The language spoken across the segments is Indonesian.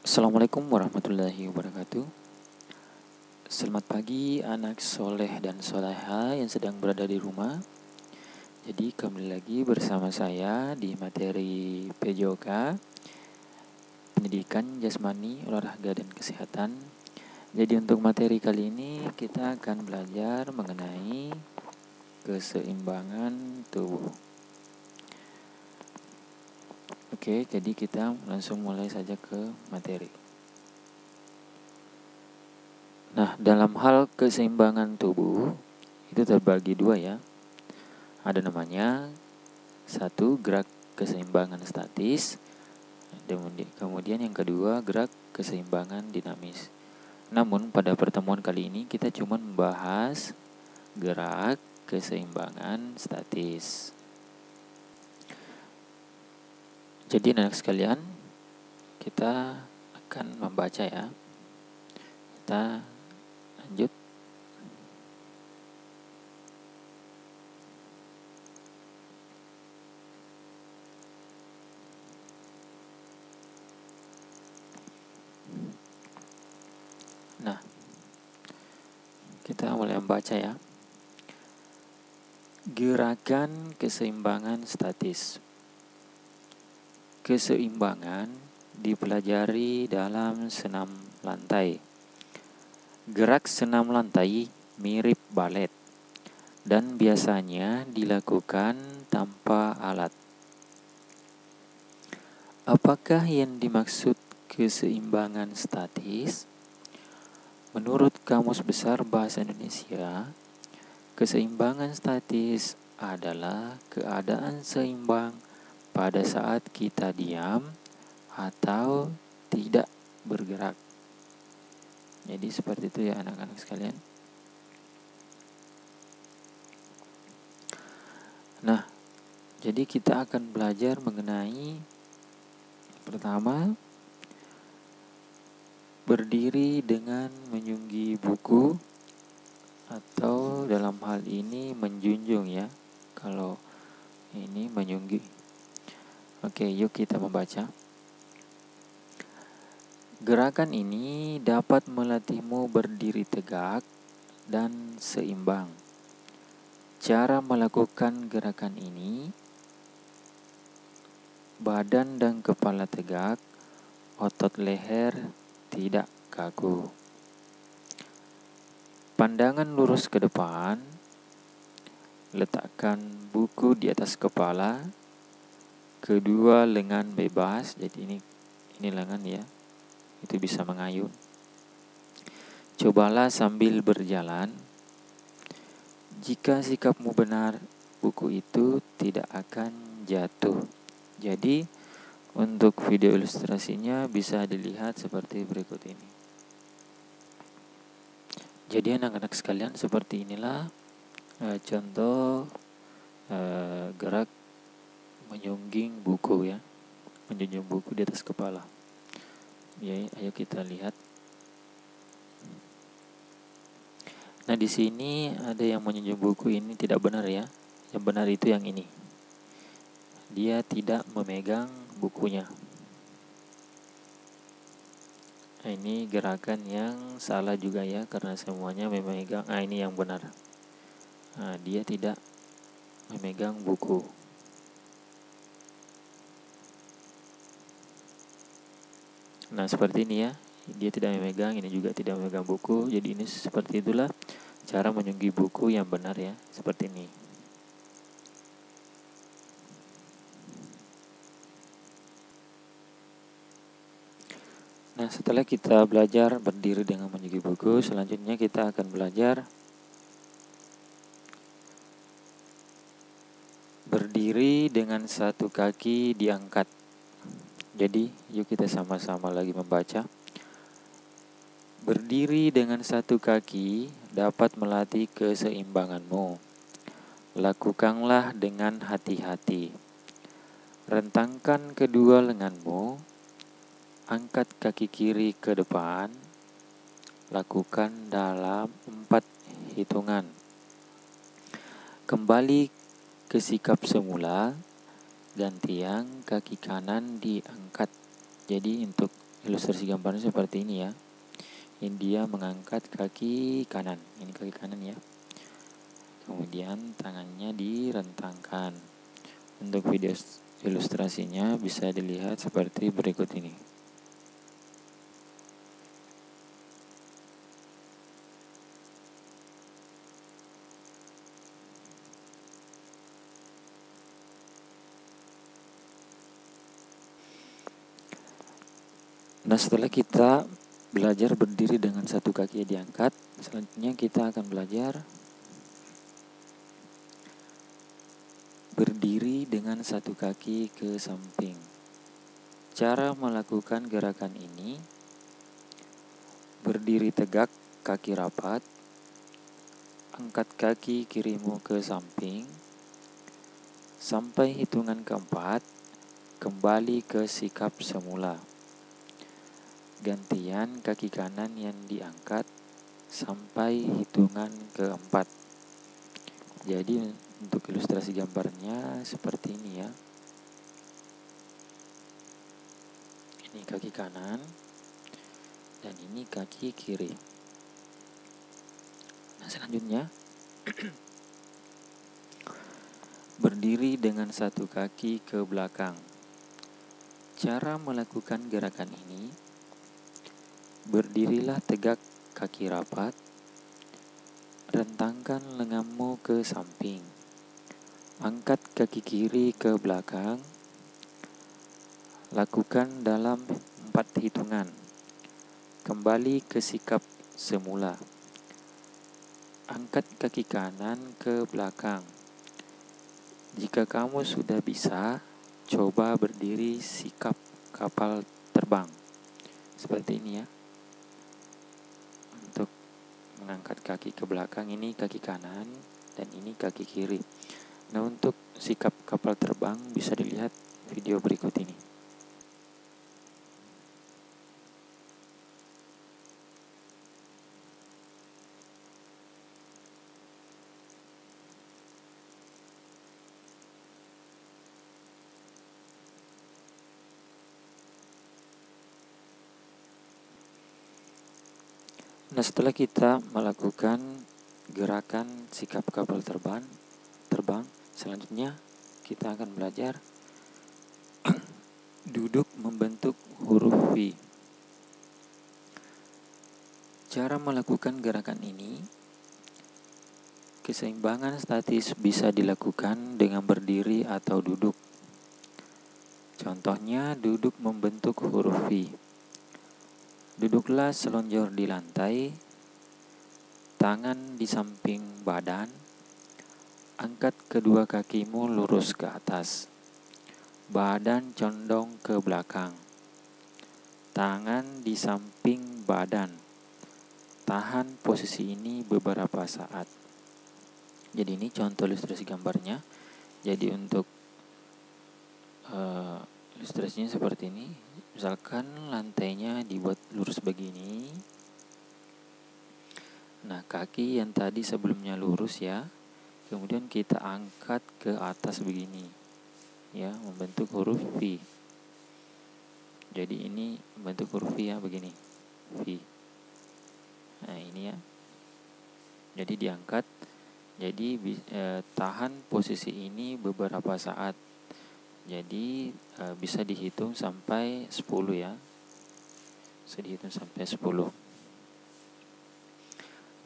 Assalamualaikum warahmatullahi wabarakatuh. Selamat pagi anak soleh dan soleha yang sedang berada di rumah. Jadi kembali lagi bersama saya di materi PJOK, Pendidikan Jasmani, Olahraga dan Kesehatan. Jadi untuk materi kali ini kita akan belajar mengenai keseimbangan tubuh. Oke, jadi kita langsung mulai saja ke materi. Nah, dalam hal keseimbangan tubuh itu terbagi dua ya. Ada namanya satu gerak keseimbangan statis, kemudian yang kedua gerak keseimbangan dinamis. Namun pada pertemuan kali ini kita cuma membahas gerak keseimbangan statis. Jadi anak sekalian, kita akan membaca ya. Kita lanjut. Nah, kita mulai membaca ya. Gerakan keseimbangan statis. Keseimbangan dipelajari dalam senam lantai. Gerak senam lantai mirip balet dan biasanya dilakukan tanpa alat. Apakah yang dimaksud keseimbangan statis? Menurut Kamus Besar Bahasa Indonesia, keseimbangan statis adalah keadaan seimbang pada saat kita diam atau tidak bergerak. Jadi seperti itu ya anak-anak sekalian. Nah, jadi kita akan belajar mengenai pertama, berdiri dengan menyunggi buku atau dalam hal ini menjunjung ya. Kalau ini menyunggi. Oke, yuk kita membaca. Gerakan ini dapat melatihmu berdiri tegak dan seimbang. Cara melakukan gerakan ini, badan dan kepala tegak, otot leher tidak kaku. Pandangan lurus ke depan, letakkan buku di atas kepala, kedua lengan bebas, jadi ini lengan ya, itu bisa mengayun. Cobalah sambil berjalan. Jika sikapmu benar, buku itu tidak akan jatuh. Jadi untuk video ilustrasinya bisa dilihat seperti berikut ini. Jadi anak-anak sekalian, seperti inilah contoh gerak menjunjung buku ya, menjunjung buku di atas kepala. Ya, ayo kita lihat. Nah, di sini ada yang menjunjung buku ini tidak benar ya. Yang benar itu yang ini. Dia tidak memegang bukunya. Nah, ini gerakan yang salah juga ya, karena semuanya memegang. Nah, ini yang benar. Nah, dia tidak memegang buku. Nah, seperti ini ya. Dia tidak memegang, ini juga tidak memegang buku. Jadi ini seperti itulah cara menyunggi buku yang benar ya. Seperti ini. Nah, setelah kita belajar berdiri dengan menyunggi buku, selanjutnya kita akan belajar berdiri dengan satu kaki diangkat. Jadi, yuk kita sama-sama lagi membaca. Berdiri dengan satu kaki dapat melatih keseimbanganmu. Lakukanlah dengan hati-hati. Rentangkan kedua lenganmu. Angkat kaki kiri ke depan. Lakukan dalam 4 hitungan. Kembali ke sikap semula. Gantian kaki kanan diangkat. Jadi untuk ilustrasi gambarnya seperti ini ya. Ini dia mengangkat kaki kanan. Ini kaki kanan ya. Kemudian tangannya direntangkan. Untuk video ilustrasinya bisa dilihat seperti berikut ini. Nah, setelah kita belajar berdiri dengan satu kaki diangkat, selanjutnya kita akan belajar berdiri dengan satu kaki ke samping. Cara melakukan gerakan ini: berdiri tegak, kaki rapat, angkat kaki kirimu ke samping, sampai hitungan keempat, kembali ke sikap semula. Gantian kaki kanan yang diangkat sampai hitungan keempat. Jadi untuk ilustrasi gambarnya seperti ini ya. Ini kaki kanan dan ini kaki kiri. Nah, selanjutnya berdiri dengan satu kaki ke belakang. Cara melakukan gerakan ini: berdirilah tegak, kaki rapat, rentangkan lenganmu ke samping, angkat kaki kiri ke belakang, lakukan dalam 4 hitungan, kembali ke sikap semula. Angkat kaki kanan ke belakang. Jika kamu sudah bisa, coba berdiri sikap kapal terbang. Seperti ini ya. Untuk mengangkat kaki ke belakang, ini kaki kanan dan ini kaki kiri. Nah, untuk sikap kapal terbang bisa dilihat video berikut ini. Nah, setelah kita melakukan gerakan sikap kapal terbang, selanjutnya kita akan belajar duduk membentuk huruf V. Cara melakukan gerakan ini: keseimbangan statis bisa dilakukan dengan berdiri atau duduk. Contohnya duduk membentuk huruf V. Duduklah selonjor di lantai, tangan di samping badan, angkat kedua kakimu lurus ke atas, badan condong ke belakang, tangan di samping badan. Tahan posisi ini beberapa saat. Jadi ini contoh ilustrasi gambarnya. Jadi untuk ilustrasinya seperti ini. Misalkan lantainya dibuat lurus begini. Nah, kaki yang tadi sebelumnya lurus ya, kemudian kita angkat ke atas begini ya, membentuk huruf V. Jadi ini membentuk huruf V ya, begini V. Nah, ini ya. Jadi diangkat. Jadi tahan posisi ini beberapa saat. Jadi bisa dihitung sampai 10 ya. Bisa dihitung sampai 10.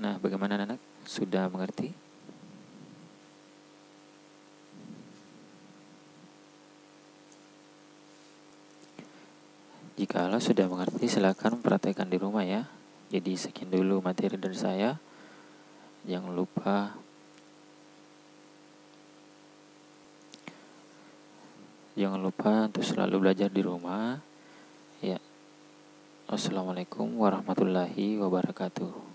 Nah, bagaimana anak? Sudah mengerti? Jikalau sudah mengerti, silakan praktekkan di rumah ya. Jadi sekian dulu materi dari saya. Jangan lupa untuk selalu belajar di rumah. Ya. Wassalamualaikum warahmatullahi wabarakatuh.